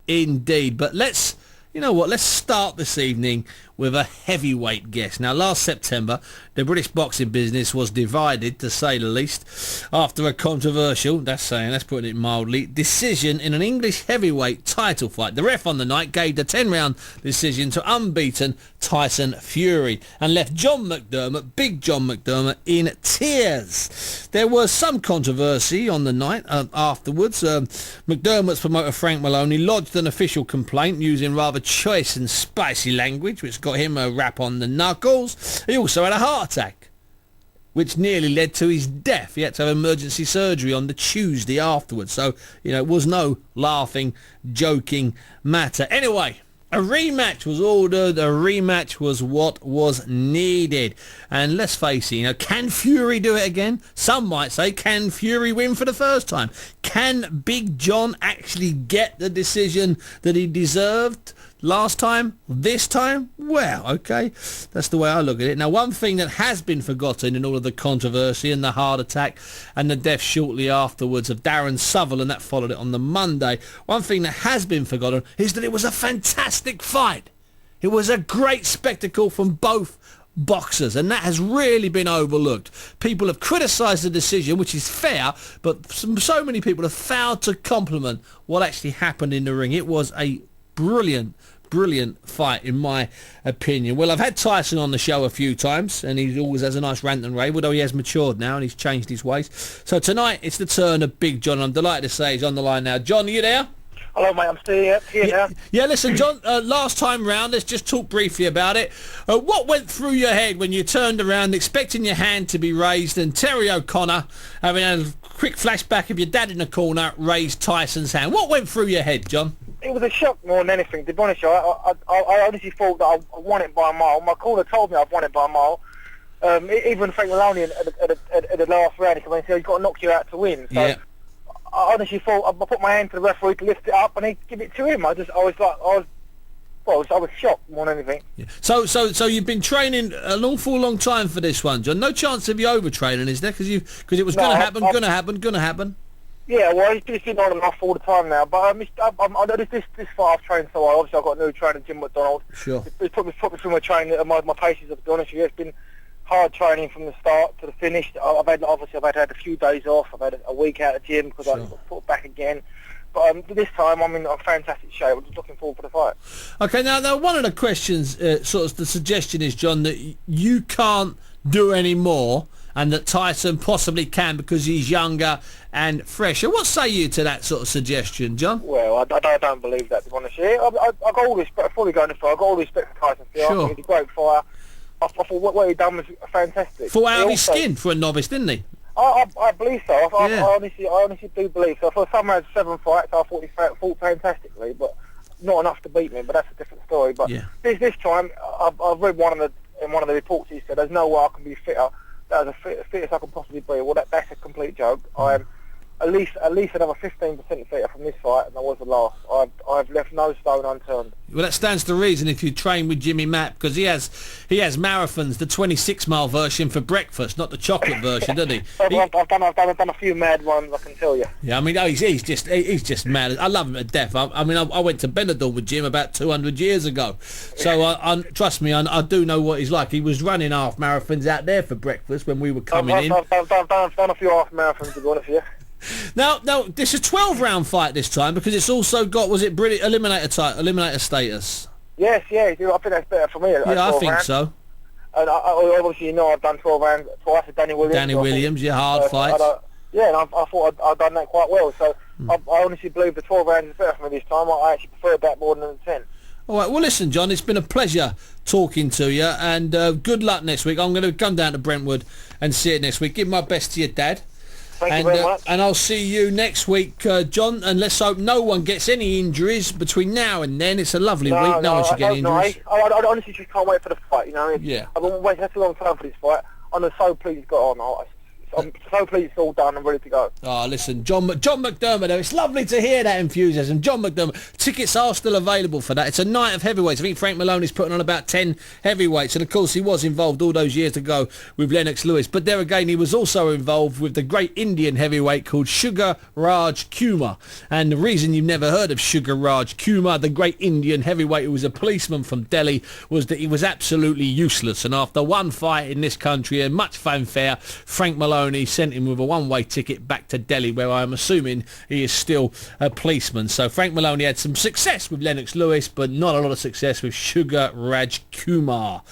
indeed. But let's start this evening with a heavyweight guest. Now, last September, the British boxing business was divided, to say the least, after a controversial, that's putting it mildly, decision in an English heavyweight title fight. The ref on the night gave the 10-round decision to unbeaten Tyson Fury and left John McDermott, Big John McDermott, in tears. There was some controversy on the night afterwards. McDermott's promoter Frank Maloney lodged an official complaint using rather choice and spicy language, which got him a rap on the knuckles. He also had a heart attack, which nearly led to his death. He had to have emergency surgery on the Tuesday afterwards. So, it was no laughing, joking matter. Anyway, a rematch was ordered. A rematch was what was needed. And let's face it, can Fury do it again? Some might say, can Fury win for the first time? Can Big John actually get the decision that he deserved last time? This time? Well, okay. That's the way I look at it. Now, one thing that has been forgotten in all of the controversy and the heart attack and the death shortly afterwards of Darren Sutherland, that followed it on the Monday, one thing that has been forgotten is that it was a fantastic fight. It was a great spectacle from both boxers, and that has really been overlooked. People have criticised the decision, which is fair, but so many people have failed to compliment what actually happened in the ring. It was a brilliant fight, in my opinion. Well, I've had Tyson on the show a few times, and he always has a nice rant and rave, although he has matured now and he's changed his ways. So tonight, it's the turn of Big John. I'm delighted to say he's on the line now. John, are you there? Hello, mate. I'm still here now. Yeah, listen, John, last time round, let's just talk briefly about it. What went through your head when you turned around expecting your hand to be raised and Terry O'Connor, having a quick flashback of your dad in the corner, raised Tyson's hand? What went through your head, John? It was a shock more than anything, to be honest. I honestly thought that I won it by a mile. My caller told me I've won it by a mile. Even Frank Maloney at the last round, he came and said he's got to knock you out to win. So yeah. I honestly thought I put my hand to the referee to lift it up, and he'd give it to him. I was shocked more than anything. Yeah. So you've been training an awful long time for this one, John. No chance of you overtraining, is there? Because it was going to happen. Yeah, well, it's been on and off all the time now. But I know this fight I've trained so well. Obviously, I've got a new trainer, Jim McDermott. Sure. It's put me through my training, my paces. To be honest with you, it's been hard training from the start to the finish. I've had a few days off. I've had a week out of the gym because I got put back again. But this time I'm in a fantastic shape. I'm just looking forward for the fight. Okay, now one of the questions, sort of the suggestion is, John, that you can't do any more, and that Tyson possibly can because he's younger and fresher. What say you to that sort of suggestion, John? Well, I don't believe that, to be honest. I've got all respect, before we go into the fight, I've got all respect for Tyson. Sure. I think he's a great fighter. I thought what he done was fantastic. Fought out of his skin for a novice, didn't he? I believe so. I honestly do believe so. For some had 7 fights, I thought he fought fantastically, but not enough to beat me. But that's a different story. But this time, I've read in one of the reports. He said, "There's no way I can be fitter. That was the fittest I can possibly be." Well, that's a complete joke. I am at least another 15% fitter from this fight than I was the last. I've left no stone unturned. Well, that stands to reason if you train with Jimmy Mapp, because he has marathons, the 26-mile version for breakfast, not the chocolate version, doesn't he? I've done a few mad ones, I can tell you. Yeah, I mean, he's just mad. I love him to death. I went to Benidorm with Jim about 200 years ago, so trust me, I do know what he's like. He was running half marathons out there for breakfast when we were coming in. I've done a few half marathons, to be honest with you. Now, this is a 12-round fight this time because it's also got, was it British eliminator status? Yes, I think that's better for me. Yeah, I think so. And obviously, I've done 12 rounds twice with Danny Williams. Hard fight. And I thought I'd done that quite well. So I honestly believe the 12 rounds is better for me this time. I actually prefer that more than the 10. All right, well, listen, John, it's been a pleasure talking to you, and good luck next week. I'm going to come down to Brentwood and see it next week. Give my best to your dad. Thank you very much. And I'll see you next week, John, and let's hope no one gets any injuries between now and then. It's a lovely week. No one should get injuries. I honestly just can't wait for the fight, Yeah. I've been waiting such a long time for this fight. I'm so pleased it's got on. I'm so pleased it's all done and ready to go. Oh, listen, John McDermott, it's lovely to hear that enthusiasm. John McDermott, tickets are still available for that. It's a night of heavyweights. I think Frank Maloney's putting on about 10 heavyweights, and of course he was involved all those years ago with Lennox Lewis, but there again he was also involved with the great Indian heavyweight called Sugar Raj Kumar. And the reason you've never heard of Sugar Raj Kumar, the great Indian heavyweight who was a policeman from Delhi, was that he was absolutely useless, and after one fight in this country and much fanfare, Frank Maloney sent him with a one-way ticket back to Delhi, where I'm assuming he is still a policeman. So Frank Maloney had some success with Lennox Lewis, but not a lot of success with Sugar Raj Kumar.